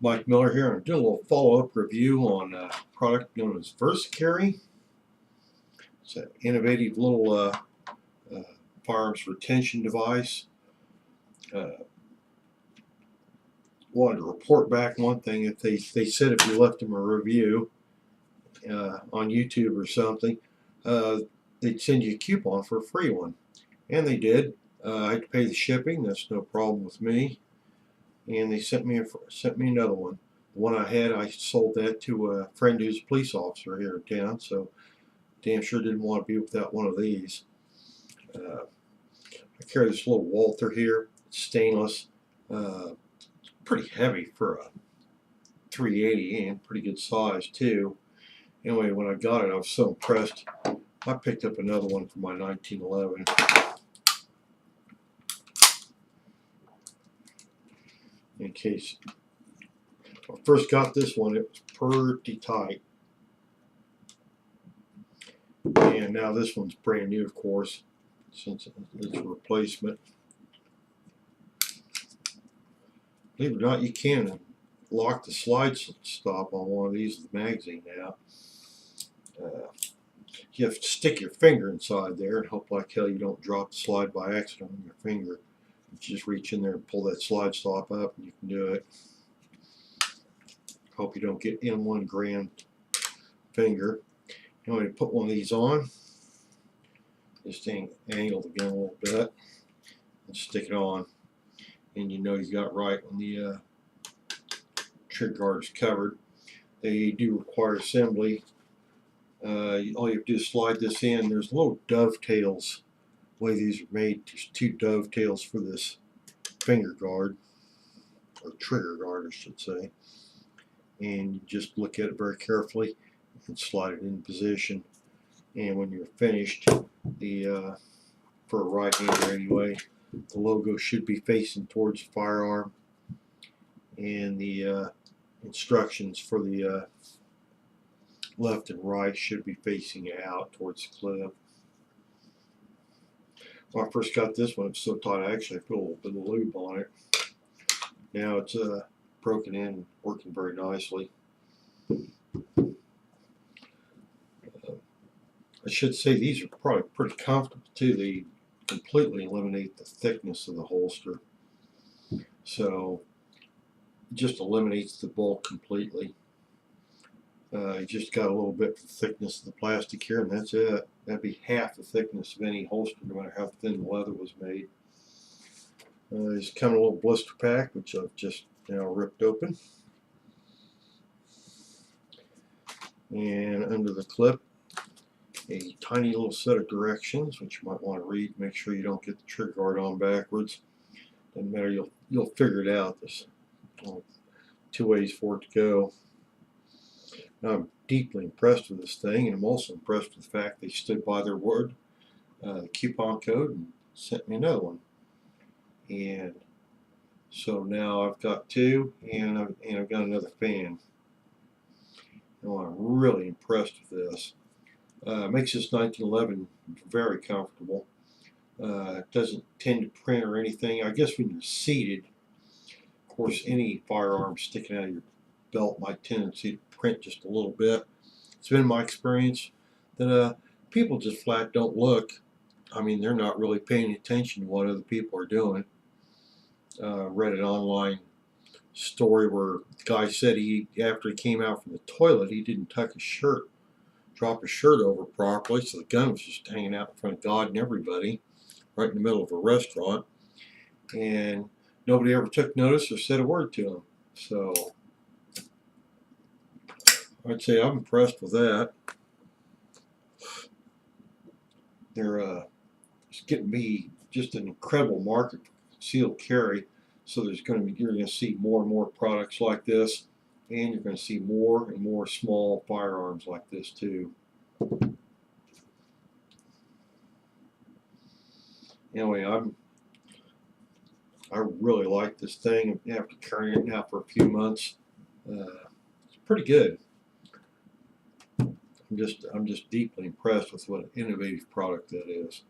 Mike Miller here. I'm doing a little follow-up review on a product known as VersaCarry. It's an innovative little firearms retention device. Wanted to report back one thing. If they said if you left them a review on YouTube or something, they'd send you a coupon for a free one, and they did. I had to pay the shipping. That's no problem with me. And they sent me another one. The one I had, I sold that to a friend who's a police officer here in town, so damn sure didn't want to be without one of these. I carry this little Walther here. It's stainless. Pretty heavy for a 380 and pretty good size too. Anyway, when I got it, I was so impressed. I picked up another one for my 1911. In case when I first got this one, it was pretty tight, and now this one's brand new, of course, since it's a replacement. Believe it or not, you can lock the slide stop on one of these with the magazine now. You have to stick your finger inside there and hope like hell you don't drop the slide by accident on your finger. You just reach in there and pull that slide stop up and you can do it. Hope you don't get in one grand finger. I'm going to put one of these on. Just angle the gun a little bit and stick it on. And you know you got it right when the trigger guard is covered. They do require assembly. All you have to do is slide this in. There's little dovetails. The way these are made, there's two dovetails for this finger guard, or trigger guard I should say, and you just look at it very carefully and slide it in position. And when you're finished, for a right-hander anyway, the logo should be facing towards the firearm, and the instructions for the left and right should be facing out towards the clip. When I first got this one, it was so tight I actually put a little bit of lube on it. Now it's broken in and working very nicely. I should say these are probably pretty comfortable too. They completely eliminate the thickness of the holster, so it just eliminates the bulk completely. You just got a little bit for the thickness of the plastic here, and that's it. That'd be half the thickness of any holster, no matter how thin the leather was made. There's come in a little blister pack, which I've just now ripped open. And under the clip, a tiny little set of directions, which you might want to read. Make sure you don't get the trigger guard on backwards. Doesn't matter, you'll figure it out. There's two ways for it to go. Now, I'm deeply impressed with this thing, and I'm also impressed with the fact they stood by their word, the coupon code, and sent me another one. And so now I've got two, and I've got another fan. And I'm really impressed with this. Makes this 1911 very comfortable. It doesn't tend to print or anything. I guess when you're seated, of course, any firearm sticking out of your belt might tendency to print just a little bit. It's been my experience that people just flat don't look. I mean, they're not really paying attention to what other people are doing. Read an online story where the guy said after he came out from the toilet, he didn't drop his shirt over properly, so the gun was just hanging out in front of God and everybody, right in the middle of a restaurant, and nobody ever took notice or said a word to him. So I'd say I'm impressed with that. There's getting to be just an incredible market for concealed carry, so you're going to see more and more products like this, and you're going to see more and more small firearms like this too. Anyway, I really like this thing. After carrying it now for a few months, it's pretty good. I'm just deeply impressed with what an innovative product that is.